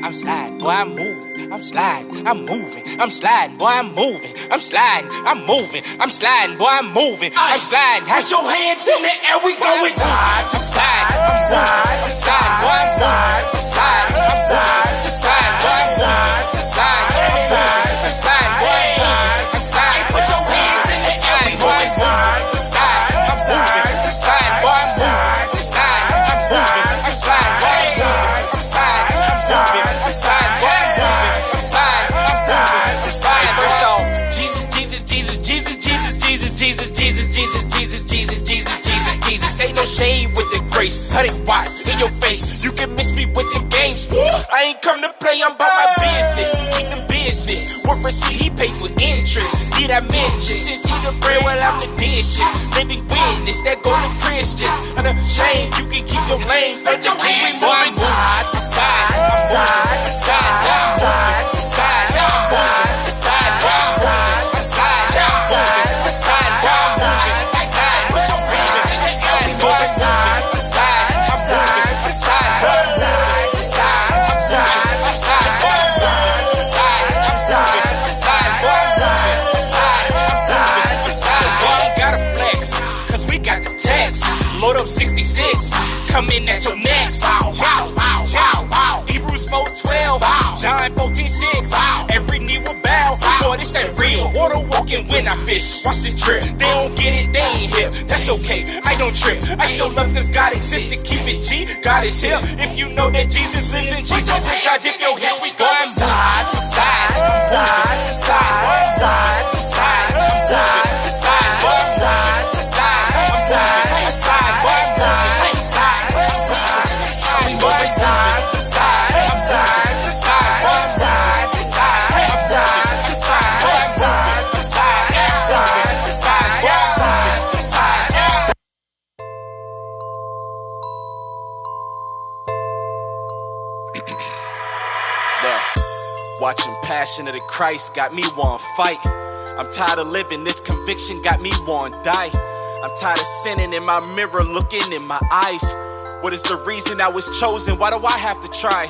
I'm sliding, boy, I'm moving. I'm sliding, I'm moving. I'm sliding, boy, I'm moving. I'm sliding, I'm moving. I'm sliding, boy, I'm moving. I'm sliding. Put your hands in the air, we going side to side. I'm side to side, boy, I'm side to side. I'm side to side, boy, I'm side to side. I'm side to side, boy, I'm side to side. Put your hands in the air, we going side to side. I'm moving to side, boy, I'm moving to side. I'm moving to side, boy, I'm moving to side. I'm moving to side, boy, I'm moving to side. I'm moving to side. First off, Jesus, Jesus, Jesus, Jesus, Jesus, Jesus, Jesus, Jesus, Jesus, Jesus, Jesus, Jesus, Jesus, Jesus. Ain't no shade with the grace. 100 watts in your face. You can miss me with the games. I ain't come to play, I'm about my business. Keep the business. What receipt he paid with interest. Did I mention? Since he the bread, well, I'm the dishes. Living witness, that go to Christians. Unashamed, you can keep your lane. Put your hands on side to side. Side to side. Side to side. Side to side. Side to side. Side to side. Side to side. Put your hands in the air, we going side to side. I'm side to side. Side to side. Side to side. Side to side. I'm side to side. Side to side. Side to side. Boy, you gotta flex, 'cause we got the text. Load up 66, coming at your next. Wow, wow, wow, wow, wow. Hebrews 4:12, wow. John 14:6, wow. Every knee will bow. Boy, this that real. Water walking when I fish. Watch the trip. They don't get it, they ain't here. That's okay, I don't trip. I still love this God exists to keep it G. God is here. If you know that Jesus lives in Jesus is God, dip your heels. We going side to side. Side to side. Side to side. Side to side. Side to side. Side to side. Side to side. We going side to side. Side to side. Side to side. Side to side. Side to side. Side to side. Side to side. Watching Passion of the Christ got me want fight. I'm tired of living, this conviction got me want die. I'm tired of sinning in my mirror, looking in my eyes. What is the reason I was chosen? Why do I have to try?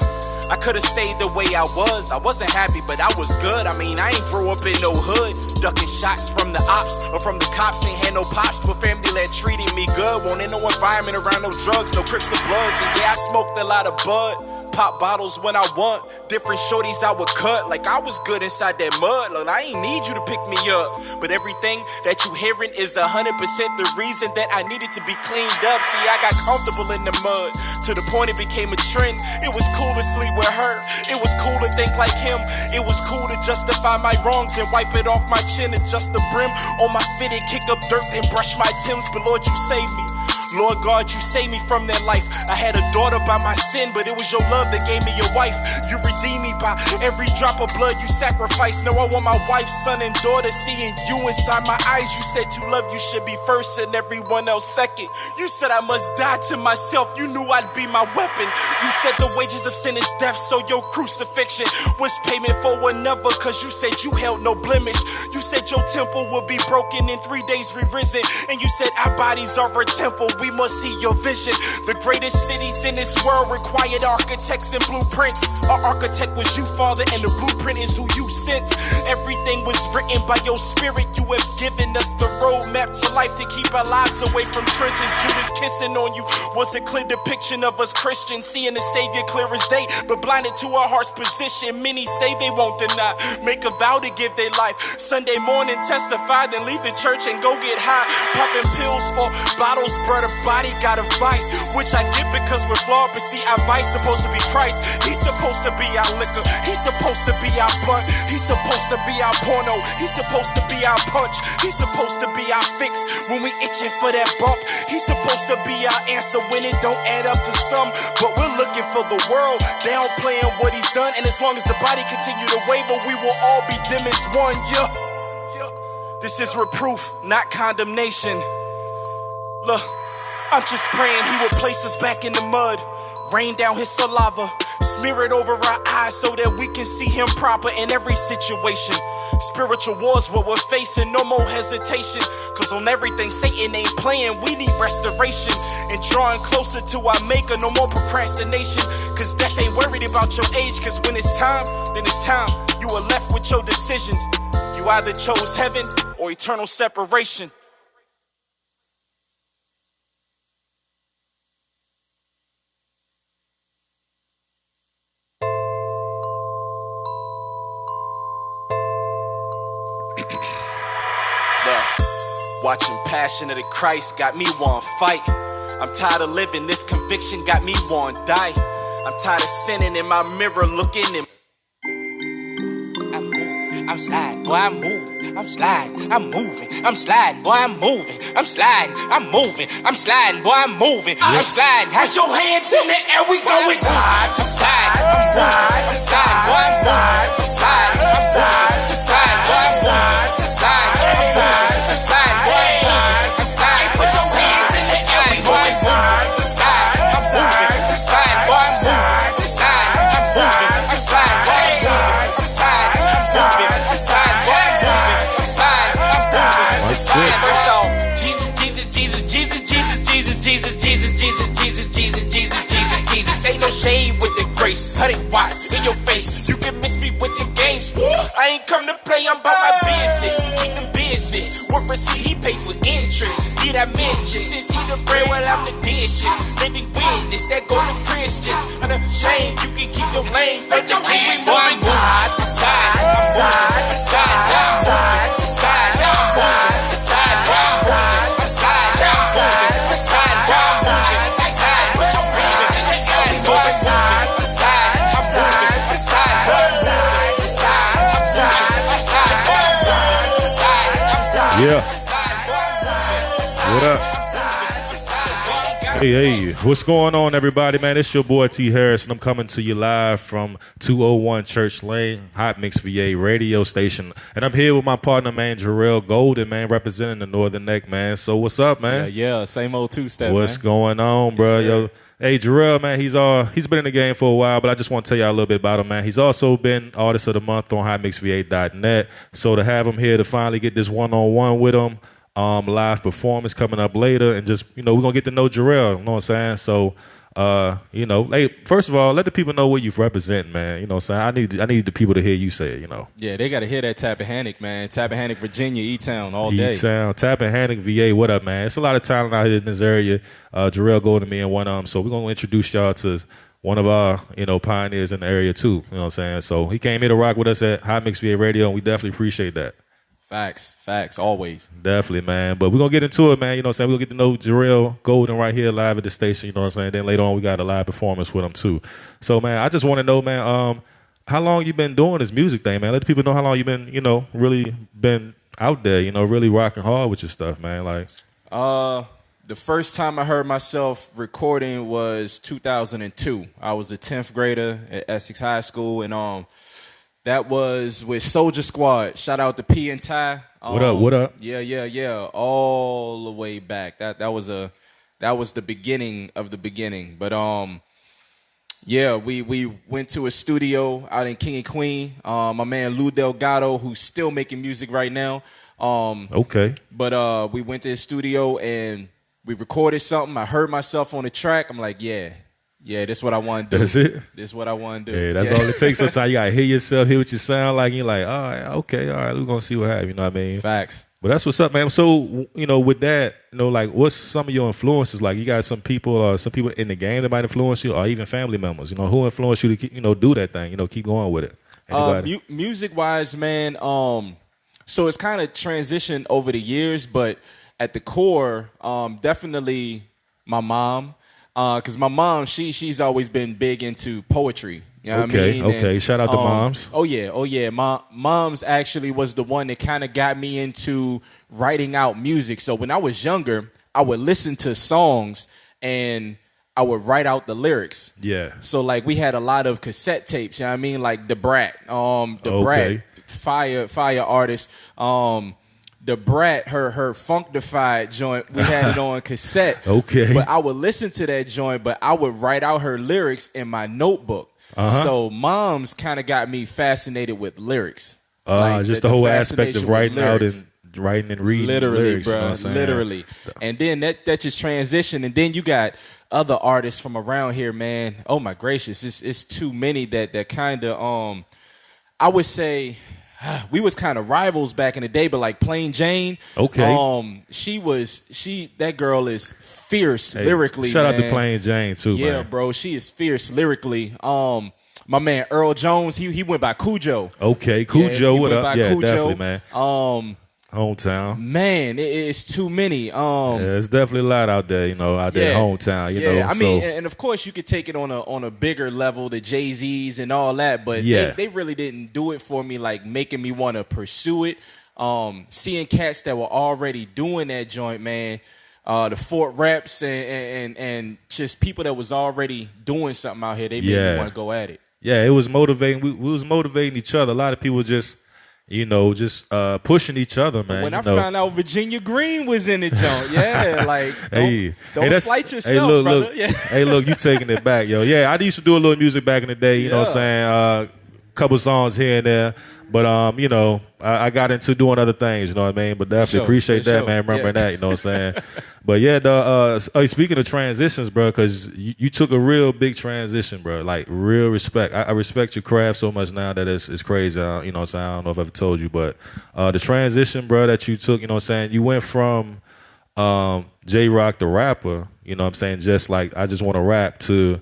I could've stayed the way I was. I wasn't happy, but I was good. I mean, I ain't grew up in no hood, ducking shots from the ops or from the cops. Ain't had no pops, but family that treated me good. Wanted no environment around no drugs, no Crips or Bloods. And yeah, I smoked a lot of bud. Pop bottles when I want. Different shorties I would cut like I was good inside that mud. Look, I ain't need you to pick me up, but everything that you hearing is 100% the reason that I needed to be cleaned up. See, I got comfortable in the mud to the point it became a trend. It was cool to sleep with her. It was cool to think like him. It was cool to justify my wrongs and wipe it off my chin, adjust the brim on my fitted, kick up dirt and brush my Timbs. But Lord, you saved me. Lord God, you saved me from that life. I had a daughter by my sin, but it was your love that gave me your wife. You redeemed me by every drop of blood you sacrificed. Now I want my wife, son, and daughter seeing you inside my eyes. You said to love you should be first and everyone else second. You said I must die to myself. You knew I'd be my weapon. You said the wages of sin is death, so your crucifixion was payment for another, cause you said you held no blemish. You said your temple would be broken in 3 days re-risen. And you said our bodies are a temple. We must see your vision. The greatest cities in this world required architects and blueprints. Our architect was you, Father, and the blueprint is who you sent. Everything was written by your spirit. You have given us the roadmap to life to keep our lives away from trenches. Judas kissing on you was a clear depiction of us Christians, seeing the Savior clear as day, but blinded to our heart's position. Many say they won't deny, make a vow to give their life. Sunday morning testify, then leave the church and go get high, popping pills for bottles, brother. Body got a vice, which I get because we're flawed. But see, our vice supposed to be Christ. He's supposed to be our liquor. He's supposed to be our blunt. He's supposed to be our porno. He's supposed to be our punch. He's supposed to be our fix when we itching for that bump. He's supposed to be our answer when it don't add up to some. But we're looking for the world, downplaying what he's done. And as long as the body continue to waver, we will all be dim as one. Yeah. This is reproof, not condemnation. Look, I'm just praying he will place us back in the mud, rain down his saliva, smear it over our eyes so that we can see him proper in every situation. Spiritual wars what we're facing, no more hesitation, cause on everything Satan ain't playing, we need restoration. and drawing closer to our maker. No more procrastination, cause death ain't worried about your age. Cause when it's time, then it's time. You are left with your decisions. You either chose heaven or eternal separation. Watching Passion of the Christ got me want fight. I'm tired of living, this conviction got me want die. I'm tired of sinning in my mirror, looking in. I'm moving, I'm sliding, boy, I'm moving, I'm sliding, I'm moving, I'm sliding, boy, I'm moving, I'm sliding, I'm moving, I'm sliding, boy, I'm moving, I'm sliding. Put your hands in the air, we going side to side, I'm side to side, boy, I'm side to side, I'm side to side, boy, I'm side to side, I'm side to side, boy, I'm side to side. Put your hands in the air, we going side to side, I'm side to side, boy, I'm side to side, I'm side to side, boy, I'm side to side, I'm side to side, boy, I'm side to side, I'm side to side. First off, Jesus, Jesus, Jesus, Jesus, Jesus, Jesus, Jesus, Jesus, Jesus, Jesus, Jesus, Jesus, Jesus, Jesus. Ain't no shade with the grace. Cut it wide in your face. You can miss me with the games. I ain't come to play, I'm about my business. Keep the business. What receipt he paid with interest. Did I mention? Since he the bread, well, I'm the dishes. Living witness, that go to Christians. Unashamed, you can keep your lane. Put your hands on side to side. Side to side. Side to side. Side to side. Side to side. Side to side. Side to side. Put your hands in the air. Side to side. Side to side. Side to side. Side to side. Yeah. What up? Hey, what's going on, everybody, man? It's your boy T. Harris, and I'm coming to you live from 201 Church Lane, Hot Mix VA radio station. And I'm here with my partner, man, Jerrell Golden, man, representing the Northern Neck, man. So what's up, man? Yeah, same old two-step, What's going on, bro? Yes, Yo, hey, Jerrell, man, he's been in the game for a while, but I just want to tell y'all a little bit about him, man. He's also been Artist of the Month on HotMixVA.net. So to have him here to finally get this one-on-one with him, live performance coming up later, and just, we're going to get to know Jerrell, you know what I'm saying? So, hey, first of all, let the people know what you represent, man. You know what I'm saying? I need the people to hear you say it, Yeah, they got to hear that Tappahannock, man. Tappahannock, Virginia, E-Town all day. E-Town, Tappahannock, VA, what up, man? It's a lot of talent out here in this area. Jerrell Golden, me, and one of them. So we're going to introduce y'all to one of our, pioneers in the area, too. You know what I'm saying? So he came here to rock with us at Hot Mix VA Radio, and we definitely appreciate that. Facts, always. Definitely, man. But we're going to get into it, man. You know what I'm saying? We're going to get to know Jerrell Golden right here live at the station, you know what I'm saying? Then later on, we got a live performance with him, too. So, man, I just want to know, man, how long you been doing this music thing, man? Let the people know how long you been, really been out there, really rocking hard with your stuff, man. Like, the first time I heard myself recording was 2002. I was a 10th grader at Essex High School, and that was with Soldier Squad. Shout out to P and Ty. What up? Yeah. All the way back. That was the beginning of the beginning. But yeah, we went to a studio out in King and Queen. My man Lou Delgado, who's still making music right now. Okay. But we went to his studio and we recorded something. I heard myself on the track. I'm like, yeah, this is what I want to do. That's it? This is what I want to do. Yeah, that's all it takes. Sometimes you got to hear yourself, hear what you sound like, and you're like, all right, okay, all right, we're going to see what happens, you know what I mean? Facts. But that's what's up, man. So, with that, like, what's some of your influences? Like, you got some people in the game that might influence you, or even family members, who influence you to keep, do that thing, keep going with it? Music-wise, man, so it's kind of transitioned over the years, but at the core, definitely my mom. Because my mom, she's always been big into poetry. You know what I mean? Okay. Shout out to moms. Oh yeah. My mom's actually was the one that kind of got me into writing out music. So when I was younger, I would listen to songs and I would write out the lyrics. Yeah. So like we had a lot of cassette tapes. You know what I mean? Like the Brat, Brat, fire artist. The Brat, her Funkdified joint, we had it on cassette. Okay. But I would listen to that joint, but I would write out her lyrics in my notebook. Uh-huh. So moms kind of got me fascinated with lyrics. Just the whole aspect of writing out and writing and reading literally, lyrics, bro, you know what I'm saying? literally. And then that just transitioned, and then you got other artists from around here, man. Oh my gracious, it's too many that kind of I would say we was kind of rivals back in the day, but like Plain Jane, Okay. that girl is fierce Hey, lyrically. shout out man. to Plain Jane too, Yeah, man. bro, she is fierce lyrically. My man Earl Jones, he went by Cujo. Okay, Yeah, Cujo, he what went up? by Yeah, Cujo. definitely, man. Hometown. Man, it's too many. Yeah, there's definitely a lot out there, out there in hometown, you know. I mean, and of course you could take it on a bigger level, the Jay-Z's and all that, but they really didn't do it for me, like making me want to pursue it. Seeing cats that were already doing that joint, man, the Fort Reps and just people that was already doing something out here, they made me want to go at it. Yeah, it was motivating. We was motivating each other. A lot of people just pushing each other, man. When I found out Virginia Green was in the joint, like, don't slight yourself, look, brother. Look, Yeah. Hey, look, you taking it back, yo. Yeah, I used to do a little music back in the day, you know what I'm saying? Couple songs here and there. But, I got into doing other things, you know what I mean? But definitely appreciate that, man, remembering that, you know what I'm saying? But, yeah, speaking of transitions, bro, because you took a real big transition, bro, like real respect. I respect your craft so much now that it's crazy, you know what I'm saying? I don't know if I ever told you, but the transition, bro, that you took, you know what I'm saying? You went from J-Rock the rapper, you know what I'm saying, just like I just want to rap, to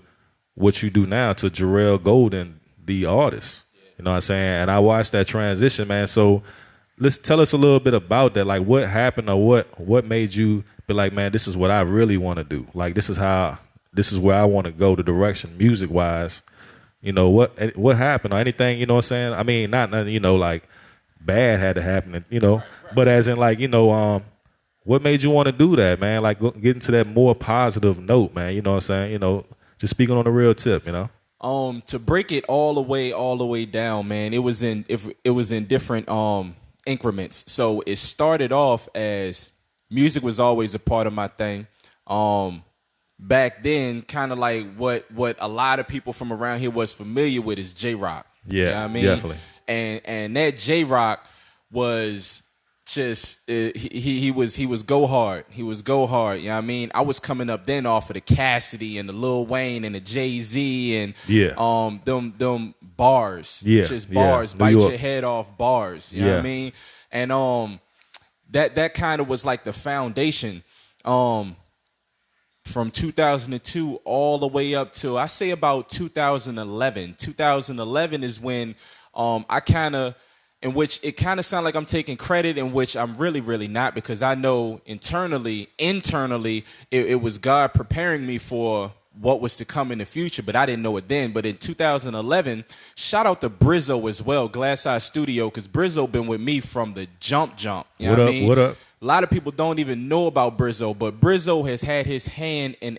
what you do now, to Jerrell Golden, the artist. You know what I'm saying? And I watched that transition, man. So let's tell us a little bit about that. Like, what happened, or what made you be like, man, this is what I really want to do. Like, this is where I want to go, the direction music wise. You know, what happened or anything, you know what I'm saying? I mean, not nothing, like bad had to happen, but as in like, what made you want to do that, man? Like, get into that more positive note, man. You know what I'm saying? Just speaking on the real tip, To break it all the way down, man, it was in different increments. So it started off as music was always a part of my thing. Back then, kind of like what a lot of people from around here was familiar with is J-Rock. Yeah, you know what I mean? Definitely. And that J-Rock was just he was go hard. He was go hard. You know what I mean? I was coming up then off of the Cassidy and the Lil Wayne and the Jay-Z and them bars. Just bars, bite your head off bars. You know what I mean? And that kind of was like the foundation. From 2002 all the way up to, I say, about 2011. 2011 is when I kind of, in which it kind of sounds like I'm taking credit, in which I'm really, really not, because I know internally, it was God preparing me for what was to come in the future, but I didn't know it then. But in 2011, shout out to Brizzo as well, Glass Eye Studio, because Brizzo been with me from the jump. You know what I mean? What up? A lot of people don't even know about Brizzo, but Brizzo has had his hand in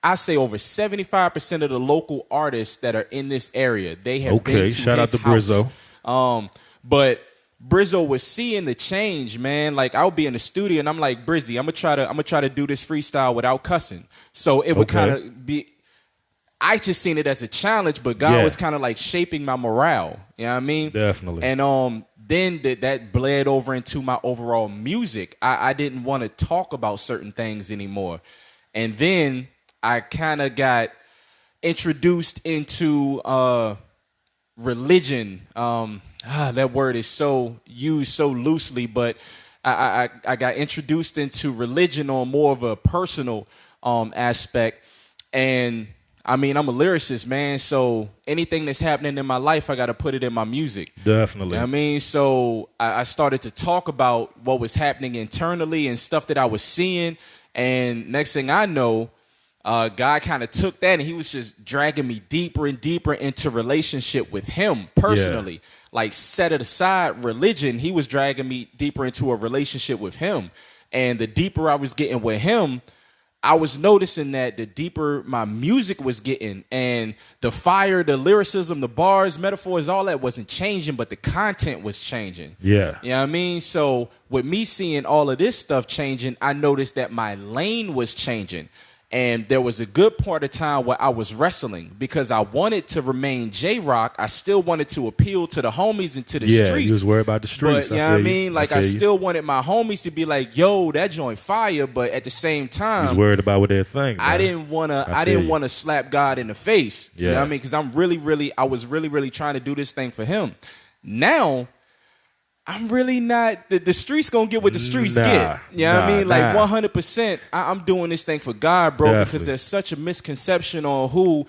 I say over 75% of the local artists that are in this area. They have been to shout out his to house. Brizzo. But Brizzo was seeing the change, man. Like, I'll be in the studio and I'm like, Brizzy, I'm gonna try to do this freestyle without cussing. So it would kind of be, I just seen it as a challenge, but God was kind of like shaping my morale. You know what I mean? Definitely. And then that bled over into my overall music. I didn't want to talk about certain things anymore. And then I kind of got introduced into religion. That word is so used so loosely, but I got introduced into religion on more of a personal aspect. And I mean, I'm a lyricist, man, so anything that's happening in my life, I got to put it in my music. Definitely. You know what I mean? So I started to talk about what was happening internally and stuff that I was seeing. And next thing I know, God kind of took that and he was just dragging me deeper and deeper into relationship with him personally. Like, set it aside religion, he was dragging me deeper into a relationship with him. And the deeper I was getting with him, I was noticing that the deeper my music was getting, and the fire, the lyricism, the bars, metaphors, all that wasn't changing, but the content was changing. Yeah. You know what I mean? So with me seeing all of this stuff changing, I noticed that my lane was changing. And there was a good part of time where I was wrestling because I wanted to remain J-Rock. I still wanted to appeal to the homies and to the streets. Yeah, you was worried about the streets. But, you know what I mean? Like, I still wanted my homies to be like, yo, that joint fire. But at the same time, you was worried about what they think. I didn't want to slap God in the face. Yeah. You know what I mean? Because I was really trying to do this thing for him. Now, I'm really not. The streets gonna get what the streets get. You know what I mean? Like 100%. I'm doing this thing for God, bro. Definitely. Because there's such a misconception on who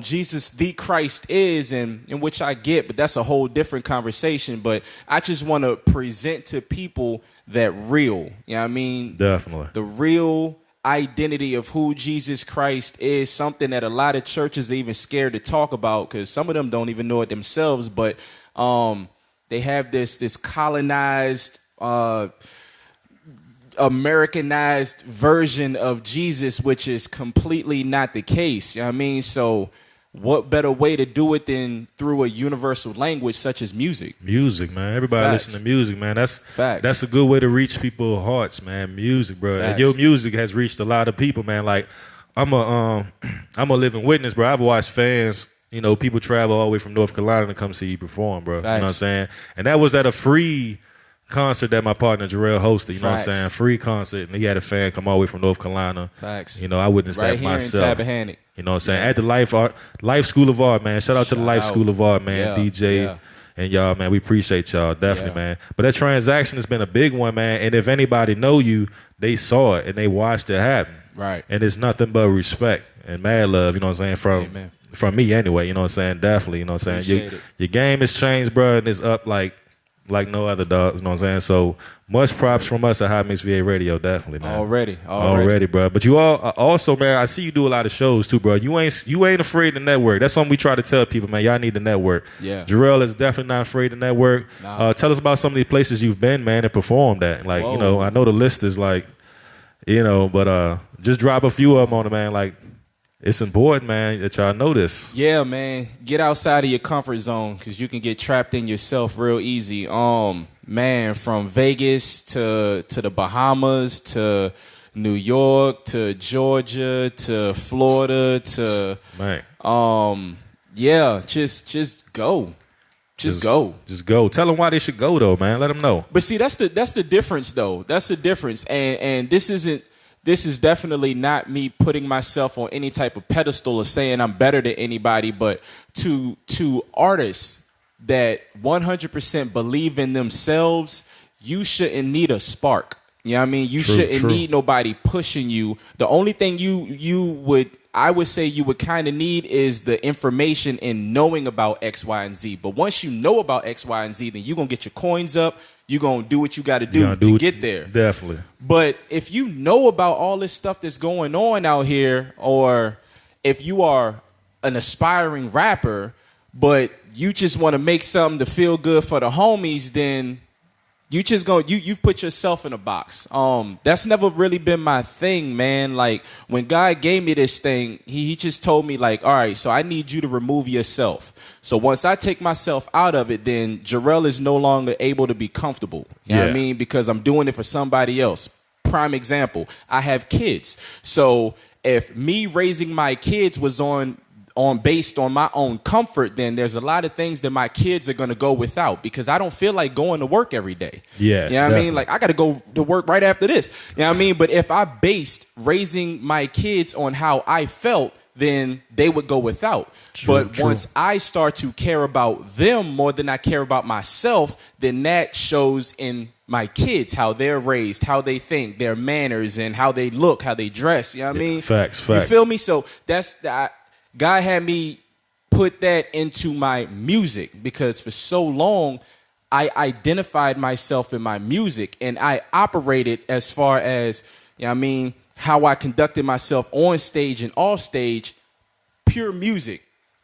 Jesus the Christ is, and in which I get, but that's a whole different conversation. But I just want to present to people that real. You know what I mean? Definitely. The real identity of who Jesus Christ is, something that a lot of churches are even scared to talk about because some of them don't even know it themselves. But they have this colonized, Americanized version of Jesus, which is completely not the case. You know what I mean? So what better way to do it than through a universal language such as music? Music, man. Everybody Facts. listen to music, man. Facts. That's a good way to reach people's hearts, man. Music, bro. Facts. And your music has reached a lot of people, man. Like I'm a living witness, bro. I've watched fans. You know, people travel all the way from North Carolina to come see you perform, bro. Facts. You know what I'm saying? And that was at a free concert that my partner Jerrell hosted. You know what I'm saying? Free concert, and he had a fan come all the way from North Carolina. Facts. You know, I witnessed Right that here myself. in Tappahannock. You know what I'm saying? At the Life School of Art, man. Shout out to the Life School of Art, man. Yeah, DJ yeah. and y'all, man. We appreciate y'all, definitely, Yeah. man. But that transaction has been a big one, man. And if anybody know you, they saw it and they watched it happen. Right. And it's nothing but respect and mad love, you know what I'm saying, Amen. from me anyway, you know what I'm saying? Definitely, you know what I'm saying? Appreciate it. Your game has changed, bro, and it's up like no other dogs, you know what I'm saying? So much props from us at Hot Mix VA Radio, definitely, man. Already, bro. But you all also, man, I see you do a lot of shows too, bro. You ain't afraid to network. That's something we try to tell people, man. Y'all need to network. Yeah. Jerrell is definitely not afraid to network. Nah. Tell us about some of the places you've been, man, and performed at. Like, Whoa. you know, I know the list is like, you know, but just drop a few of them on it, man. Like, it's important, man, that y'all know this. Yeah, man. Get outside of your comfort zone because you can get trapped in yourself real easy. Man, from Vegas to the Bahamas to New York to Georgia to Florida to yeah, just go. Just go. Just go. Tell them why they should go though, man. Let them know. But see, that's the difference though. That's the difference. And this is definitely not me putting myself on any type of pedestal or saying I'm better than anybody, but to artists that 100% believe in themselves, you shouldn't need a spark. You know what I mean? You shouldn't need nobody pushing you. The only thing I would say you would kind of need is the information in knowing about X, Y, and Z. But once you know about X, Y, and Z, then you're going to get your coins up. You're going to do what you got to do to get there. Definitely. But if you know about all this stuff that's going on out here, or if you are an aspiring rapper, but you just want to make something to feel good for the homies, then you've put yourself in a box. That's never really been my thing, man. Like when God gave me this thing, he just told me like, all right, so I need you to remove yourself. So once I take myself out of it, then Jerrell is no longer able to be comfortable. You know what I mean? Because I'm doing it for somebody else. Prime example, I have kids. So if me raising my kids was based on my own comfort, then there's a lot of things that my kids are going to go without because I don't feel like going to work every day. Yeah. You know what I mean? Like I got to go to work right after this. You know what I mean? But if I based raising my kids on how I felt, then they would go without. But once I start to care about them more than I care about myself, then that shows in my kids, how they're raised, how they think, their manners, and how they look, how they dress. You know what I mean? Facts. You feel me? So that's God had me put that into my music because for so long I identified myself in my music and I operated as far as, you know what I mean, how I conducted myself on stage and off stage, pure music.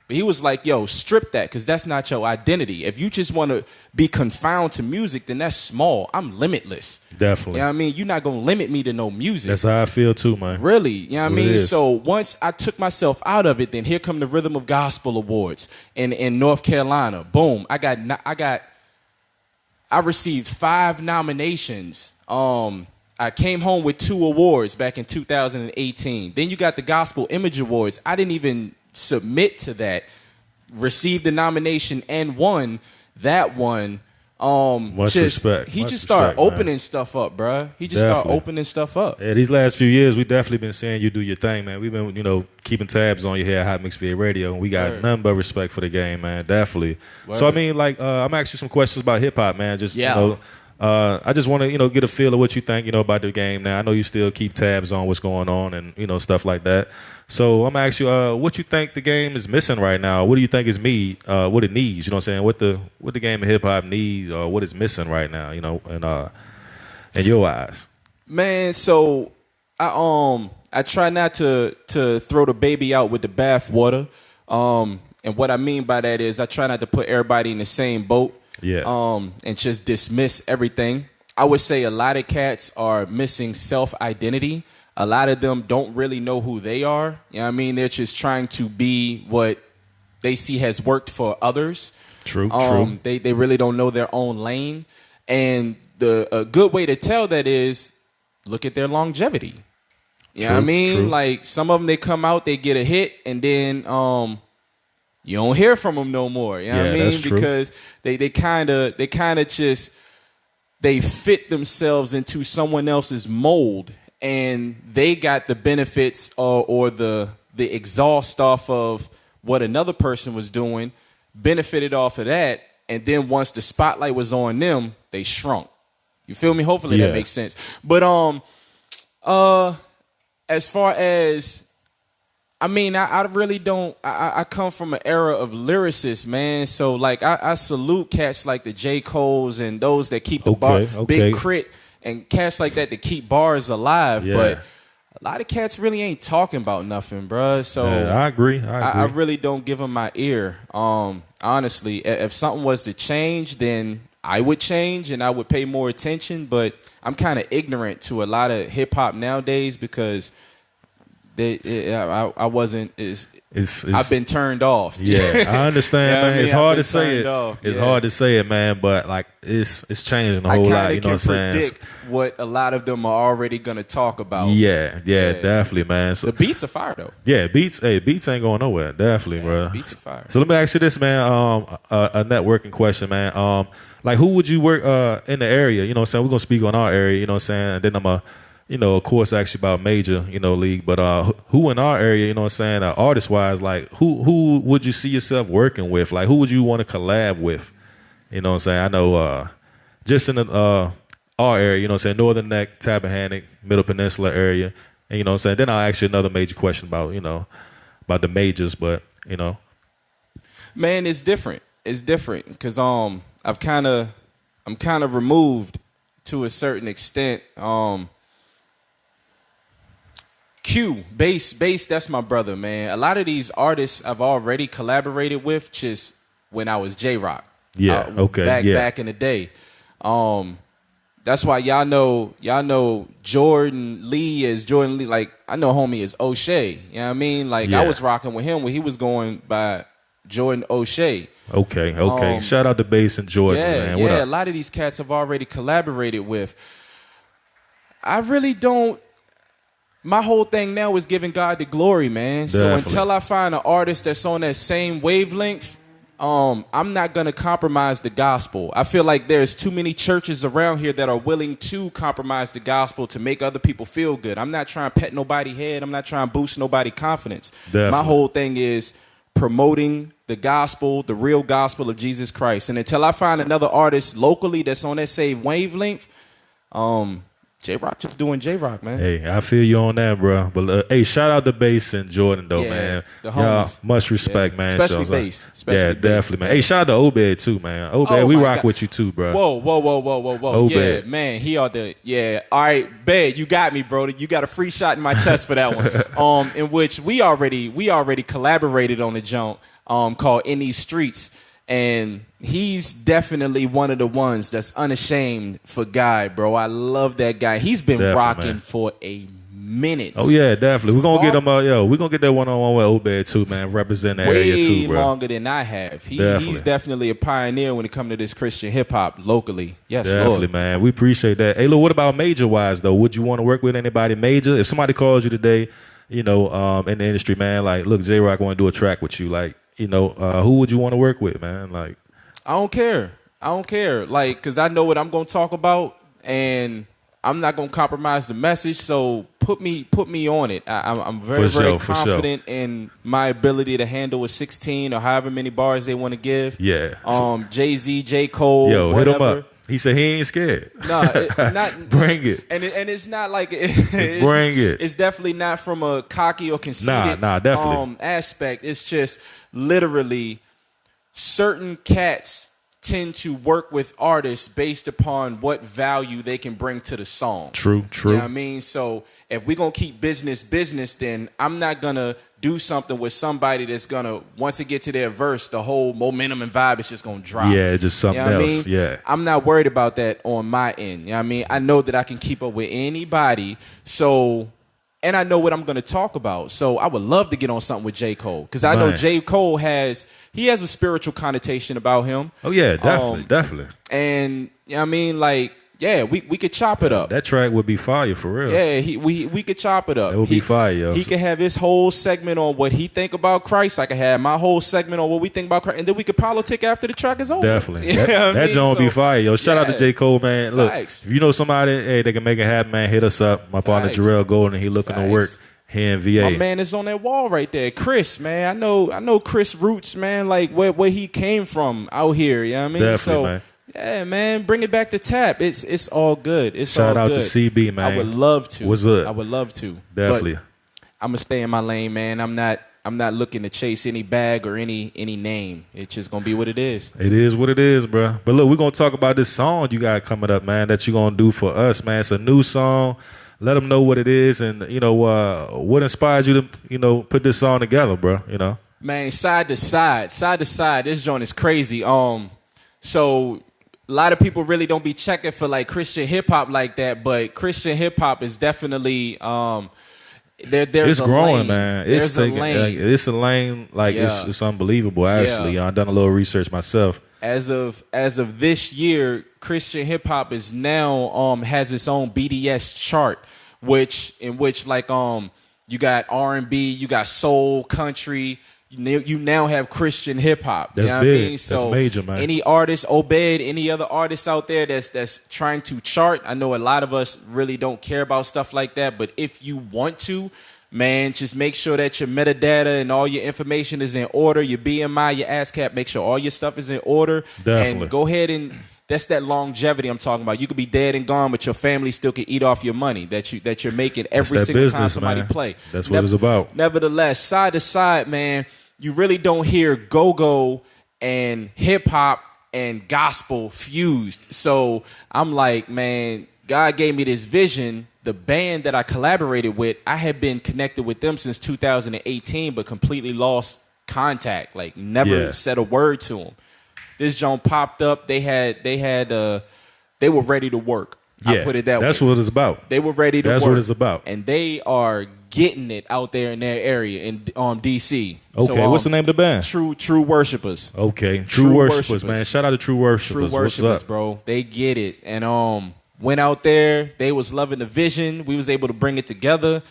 But he was like, yo, strip that because that's not your identity. If you just want to be confined to music, then that's small. I'm limitless. Definitely. You know what I mean? You're not going to limit me to no music. That's how I feel too, man. Really? You know what I mean? It is. So once I took myself out of it, then here come the Rhythm of Gospel Awards in North Carolina. Boom. I received 5 nominations. I came home with 2 awards back in 2018. Then you got the Gospel Image Awards. I didn't even submit to that. Received the nomination and won that one. Much respect. He Much just started respect, opening stuff up, bruh. He just started opening stuff up. Yeah, these last few years, we definitely been seeing you do your thing, man. We've been, keeping tabs on you here at Hot Mix VA Radio, and we got nothing but respect for the game, man. Definitely. Word. So, I mean, I'm asking you some questions about hip-hop, man. Just, I just want to, get a feel of what you think, about the game now. I know you still keep tabs on what's going on and, stuff like that. So I'm going to ask you, what you think the game is missing right now? What do you think is what it needs? You know what I'm saying? What the game of hip-hop needs or what is missing right now, in your eyes? Man, so I try not to throw the baby out with the bathwater. And what I mean by that is I try not to put everybody in the same boat. Yeah. And just dismiss everything. I would say a lot of cats are missing self-identity. A lot of them don't really know who they are. You know what I mean? They're just trying to be what they see has worked for others. True. They really don't know their own lane. And a good way to tell that is look at their longevity. You know what I mean? True. Like some of them, they come out, they get a hit, and then you don't hear from them no more. You know what I mean? That's true. Because they kind of just they fit themselves into someone else's mold, and they got the benefits or the exhaust off of what another person was doing, benefited off of that, and then once the spotlight was on them, they shrunk. You feel me? Hopefully that makes sense. But as far as I mean, I really don't. I come from an era of lyricists, man. So like, I salute cats like the J. Coles and those that keep the bar, Big Crit, and cats like that keep bars alive. Yeah. But a lot of cats really ain't talking about nothing, bruh. So I agree. I really don't give them my ear. Honestly, if something was to change, then I would change and I would pay more attention. But I'm kind of ignorant to a lot of hip hop nowadays because. I wasn't. I've been turned off. Yeah, I understand, man. It's hard to say it. It's hard to say it, man. But like, it's changing a whole lot. You know what I'm saying? I can predict what a lot of them are already going to talk about. Yeah, definitely, man. So, the beats are fire, though. Yeah, beats ain't going nowhere. Definitely, bro. Beats are fire. So let me ask you this, man. A networking question, man. Like, who would you work in the area? You know what I'm saying? We're gonna speak on our area. You know what I'm saying? And then I'm a of course, actually about major, league. But who in our area, you know what I'm saying, artist-wise, like, who would you see yourself working with? Like, who would you want to collab with? You know what I'm saying? I know just in our area, you know what I'm saying, Northern Neck, Tappahannock, Middle Peninsula area. And, you know what I'm saying, then I'll ask you another major question about, about the majors. But, Man, it's different. It's different because I'm kind of removed to a certain extent. Q, bass, that's my brother, man. A lot of these artists I've already collaborated with just when I was J-Rock. Yeah, Back in the day. That's why y'all know Jordan Lee. Like, I know homie as O'Shea. You know what I mean? Like, I was rocking with him when he was going by Jordan O'Shea. Okay. Shout out to Bass and Jordan, man. What up? A lot of these cats I've already collaborated with. I really don't. My whole thing now is giving God the glory, man. Definitely. So until I find an artist that's on that same wavelength, I'm not going to compromise the gospel. I feel like there's too many churches around here that are willing to compromise the gospel to make other people feel good. I'm not trying to pet nobody's head. I'm not trying to boost nobody's confidence. Definitely. My whole thing is promoting the gospel, the real gospel of Jesus Christ. And until I find another artist locally that's on that same wavelength, J-Rock just doing J-Rock, man. Hey, I feel you on that, bro. But hey, shout out to Bass and Jordan, though, Yeah, man. the Y'all, homies. much respect, man. Especially So, Bass. definitely, man. Hey, shout out to Obed too, man. Obed, Oh, we my rock God. with you too, bro. Whoa. Obed. Yeah, man, he ought to. Yeah, all right, Bed, you got me, bro. You got a free shot in my chest for that one. In which we already collaborated on a jump called In These Streets. And he's definitely one of the ones that's unashamed for Guy, bro. I love that guy. He's been Definitely, rocking man. for a minutes. Oh yeah, definitely. We're gonna get him. We're gonna get that one-on-one with Obed too, man. Represent the area too, bro. Way longer than I have. He's definitely a pioneer when it comes to this Christian hip hop locally. Yes, definitely, Lord. man. We appreciate that. Hey, look, what about major wise though? Would you want to work with anybody major? If somebody calls you today, in the industry, man, like, look, J-Rock want to do a track with you, like, who would you want to work with, man? Like, I don't care. Like, because I know what I'm going to talk about, and I'm not going to compromise the message, so put me on it. I'm very confident in my ability to handle a 16 or however many bars they want to give. Yeah. Jay-Z, J. Cole, yo, whatever. hit him up. He said he ain't scared. No, not bring it. And it's not like bring it. It's definitely not from a cocky or conceited definitely. Aspect. It's just literally certain cats tend to work with artists based upon what value they can bring to the song. True. You know what I mean? So if we're going to keep business, then I'm not going to do something with somebody that's going to, once it get to their verse, the whole momentum and vibe is just going to drop. Yeah, just something else. I mean? Yeah. I'm not worried about that on my end. You know what I mean? I know that I can keep up with anybody. So, and I know what I'm going to talk about. So I would love to get on something with J. Cole. Because I know J. Cole has a spiritual connotation about him. Oh, yeah, definitely. And, you know what I mean? Like, yeah, we could chop it up. That track would be fire for real. Yeah, we could chop it up. It would be fire, yo. He could have his whole segment on what he think about Christ. I could have my whole segment on what we think about Christ, and then we could politic after the track is over. Definitely. That joint would be fire, yo. Shout out to J. Cole, man. Look, Facts. if you know somebody, hey, they can make it happen, man, hit us up. My partner Jerrell Golden, he looking to work here in VA. My man is on that wall right there. Chris, man. I know Chris Roots, man, like where he came from out here, you know what I mean? Definitely, man. Yeah, man, bring it back to tap. It's all good. Shout out to CB, man. I would love to. What's up? I would love to. Definitely. But I'm gonna stay in my lane, man. I'm not looking to chase any bag or any name. It's just gonna be what it is. It is what it is, bro. But look, we're gonna talk about this song you got coming up, man, that you're gonna do for us, man. It's a new song. Let them know what it is, and what inspired you to put this song together, bro. Man, side to side, this joint is crazy. So a lot of people really don't be checking for like Christian hip hop like that, but Christian hip hop is definitely there's it's growing, lane. man. There's a lane. It's a lane like it's unbelievable. Actually, I've done a little research myself. As of this year, Christian hip hop is now has its own BDS chart, which like you got R&B, you got soul, country. You now have Christian hip hop. That's big. I mean? So that's major, man. Any artist, Obed, any other artists out there that's trying to chart, I know a lot of us really don't care about stuff like that, but if you want to, man, just make sure that your metadata and all your information is in order, your BMI, your ASCAP, make sure all your stuff is in order. Definitely. And go ahead and that's that longevity I'm talking about. You could be dead and gone, but your family still can eat off your money that you're making every single business, time somebody man. play. That's what it's about. Nevertheless, side to side, man, you really don't hear go-go and hip-hop and gospel fused. So I'm like, man, God gave me this vision. The band that I collaborated with, I had been connected with them since 2018, but completely lost contact. Like never said a word to them. This joint popped up. They were ready to work. I put it that way. That's what it's about. They were ready to work. That's what it's about. And they are getting it out there in their area in DC. Okay, so, what's the name of the band? True Worshipers. Okay, True Worshipers, man. Shout out to True Worshipers. True Worshipers, what's up? bro. They get it. And went out there. They was loving the vision. We was able to bring it together.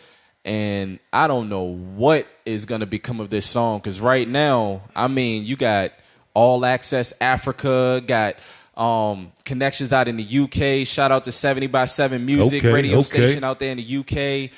And I don't know what is going to become of this song. Because right now, I mean, you got All Access Africa, got connections out in the UK. Shout out to 70 by 7 Music, radio station out there in the UK.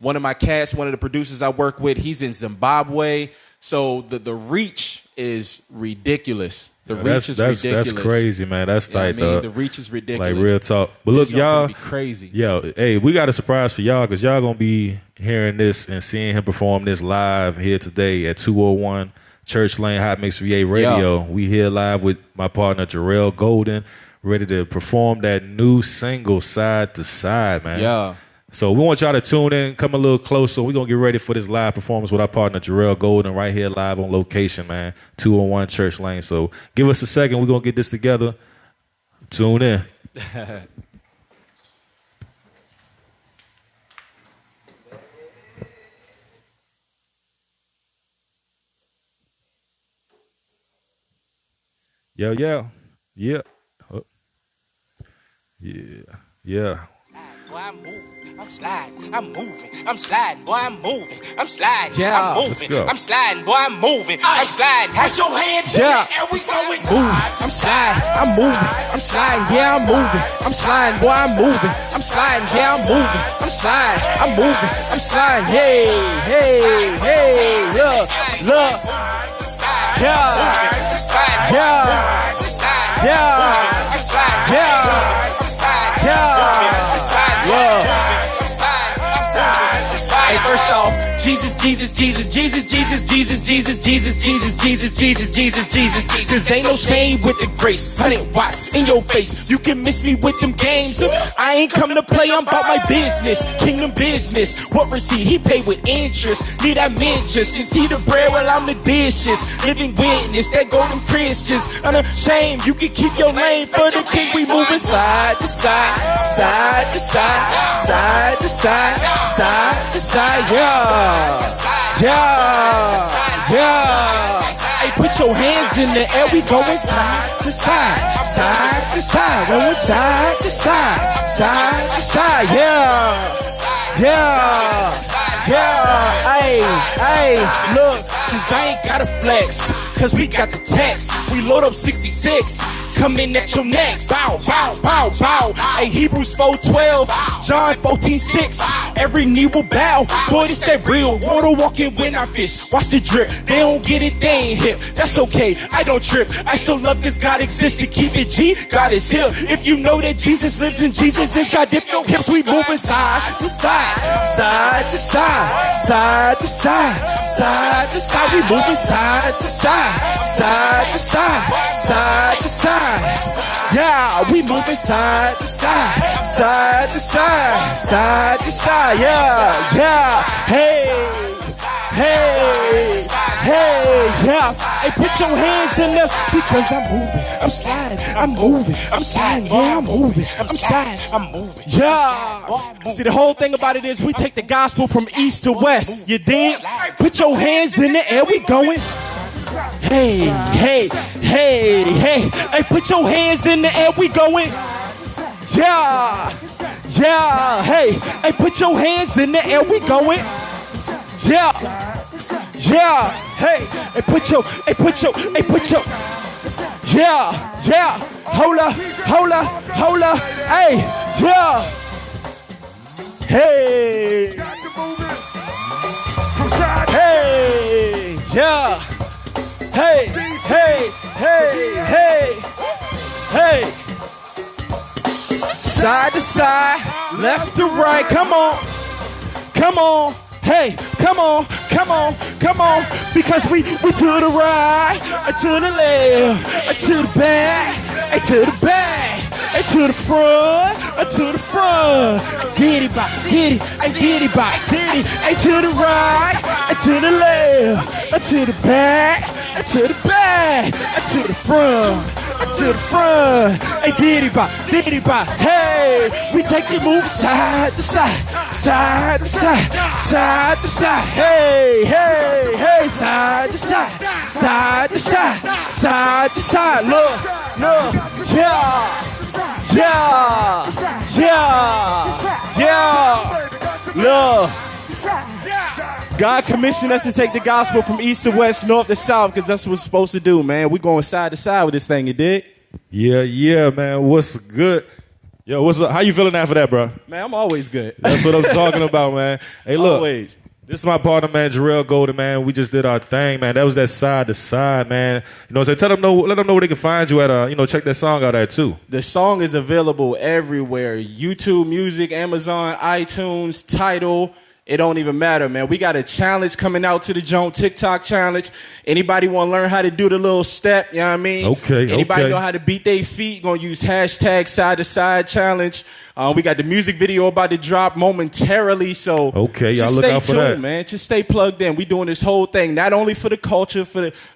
One of my cats, one of the producers I work with, he's in Zimbabwe. So the reach is ridiculous. The reach is ridiculous. That's crazy, man. That's tight, though. The reach is ridiculous. Like, real talk. But look, y'all, be crazy. Yo, hey, we got a surprise for y'all because y'all going to be hearing this and seeing him perform this live here today at 201 Church Lane Hot Mix VA Radio. We here live with my partner, Jerrell Golden, ready to perform that new single, Side to Side, man. Yeah. So we want y'all to tune in, come a little closer. We're going to get ready for this live performance with our partner, Jerrell Golden, right here live on location, man. 201 Church Lane. So give us a second. We're going to get this together. Tune in. Yeah, yeah. Yeah. Oh. Yeah. Yeah. Boy, I'm moving, I'm sliding, I'm moving, I'm sliding, boy, I'm moving, I'm sliding, Yeah. I'm Let's moving, go. I'm sliding, boy, I'm moving, I'm sliding. Put your hands in Yeah. the air, we going I'm sliding, I'm moving, I'm sliding, yeah, I'm moving, I'm sliding, boy, I'm moving, I'm sliding, yeah, I'm moving, I'm sliding, I'm moving, I'm sliding, hey, hey, hey, look, look, yeah, yeah, yeah, yeah, yeah. Hey, first off, Jesus, Jesus, Jesus, Jesus, Jesus, Jesus, Jesus, Jesus, Jesus, Jesus, Jesus, Jesus, Jesus. Cause ain't no shame with the grace. 100 watts in your face. You can miss me with them games. I ain't come to play, I'm about my business. Kingdom business. What receipt? He paid with interest. Need I mention? Since he the bread while I'm the dishes. Living witness, that golden Christians. Unashamed, you can keep your lane for the king. We moving side to side, side to side, side to side, side to side. Yeah, yeah, yeah. Hey, put your hands in the air. We going side to side, side to side. Going side to side, side to side. Yeah, yeah, yeah. Hey, hey, look, cause I ain't gotta flex. Cause we got the text. We load up 66. Coming at your neck, bow, bow, bow, bow. Hey, Hebrews 4:12, John 14:6. Every knee will bow. Boy, this that real water walking when I fish. Watch the drip. They don't get it, they ain't hip. That's okay, I don't trip. I still love cause God exists to keep it G. God is here. If you know that Jesus lives in Jesus is God, dip your hips. We moving side to side, side to side, side to side, side to side. We moving side to side, side to side, side to side. Yeah, we moving side to side, side to side, side to side. Yeah, yeah. Hey, hey, hey, yeah. Hey, put your hands in there because I'm moving, I'm sliding, I'm moving, I'm sliding. Yeah, I'm moving, I'm sliding, I'm moving. Yeah. See, the whole thing about it is we take the gospel from east to west. You dig? Put your hands in the air. We going. Hey, hey, hey, hey. Hey, put your hands in the air. We going. Yeah, yeah. Hey, hey, put your hands in the air. We going. Yeah, yeah. Hey, hey, put your, hey, put your, hey, put your. Yeah, yeah. Hold up, hold up, hold up. Hey, yeah. Hey. Hey, yeah. Hey, hey, hey, hey, hey. Side to side, left to right. Come on, come on. Hey, come on, come on, come on. Because we to the right, to the left, to the back, to the back, to the front, to the front. Did it by, did it, I did it by, did it. To the right, to the left, to the back. To the back, to the front, to the front. Hey, diddy bop, hey. We take it moving side to side, side to side, side to side. Hey, hey, hey, side to side, side to side, side to side. Look, look, yeah, yeah, yeah, yeah. Look. God commissioned us to take the gospel from east to west, north to south, because that's what we're supposed to do, man. We're going side to side with this thing, you dig? Yeah, yeah, man. What's good? Yo, what's up? How you feeling after that, bro? Man, I'm always good. That's what I'm talking about, man. Hey, look. Always. This is my partner, man, Jerrell Golden, man. We just did our thing, man. That was that side to side, man. You know what I'm saying? Let them know where they can find you at. Check that song out at too. The song is available everywhere. YouTube Music, Amazon, iTunes, Tidal. It don't even matter, man. We got a challenge coming out to the Joan TikTok challenge. Anybody want to learn how to do the little step, you know what I mean? Okay, Anybody know how to beat their feet? Gonna use hashtag side to side challenge. We got the music video about to drop momentarily, so okay, y'all just look stay out for tuned, that, man. Just stay plugged in. We doing this whole thing not only for the culture,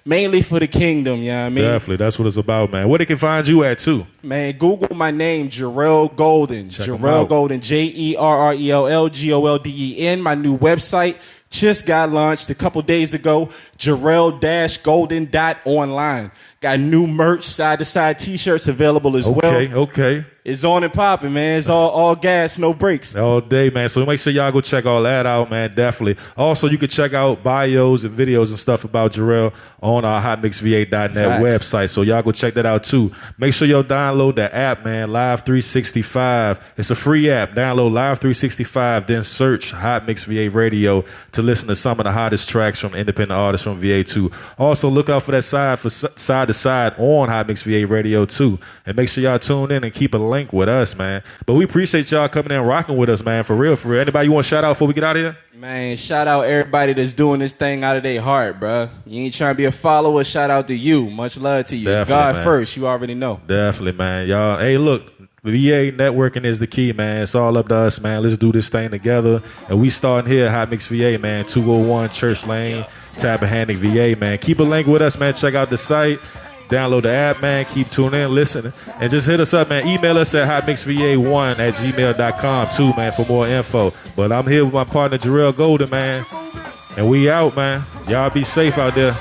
mainly for the kingdom. You know what I mean? Definitely, that's what it's about, man. Where they can find you at too? Man, Google my name, Jerrell Golden. Check 'em Jerrell out. Golden, JerrellGolden. My new website just got launched a couple days ago. Jerrell-Golden.online. Got new merch, side-to-side T-shirts available as well. Okay. It's on and popping, man. It's all gas, no brakes. All day, man. So make sure y'all go check all that out, man. Definitely. Also, you can check out bios and videos and stuff about Jerrell on our hotmixva.net website. So y'all go check that out too. Make sure y'all download the app, man. Live 365. It's a free app. Download Live 365, then search Hot Mix VA Radio to listen to some of the hottest tracks from independent artists from VA too. Also, look out for that side to side on Hot Mix VA Radio too. And make sure y'all tune in and keep a link with us, man. But we appreciate y'all coming in and rocking with us, man. For real. Anybody you want to shout out before we get out of here? Man, shout out everybody that's doing this thing out of their heart, bro. You ain't trying to be a follower. Shout out to you. Much love to you. Definitely, God man. first. You already know. Definitely, man. Y'all, hey, look. VA networking is the key, man. It's all up to us, man. Let's do this thing together. And we starting here at Hot Mix VA, man. 201 Church Lane, Tappahannock, VA, man. Keep a link with us, man. Check out the site. Download the app, man. Keep tuning in, listening. And just hit us up, man. Email us at hotmixva1@gmail.com, too, man, for more info. But I'm here with my partner, Jerrell Golden, man. And we out, man. Y'all be safe out there.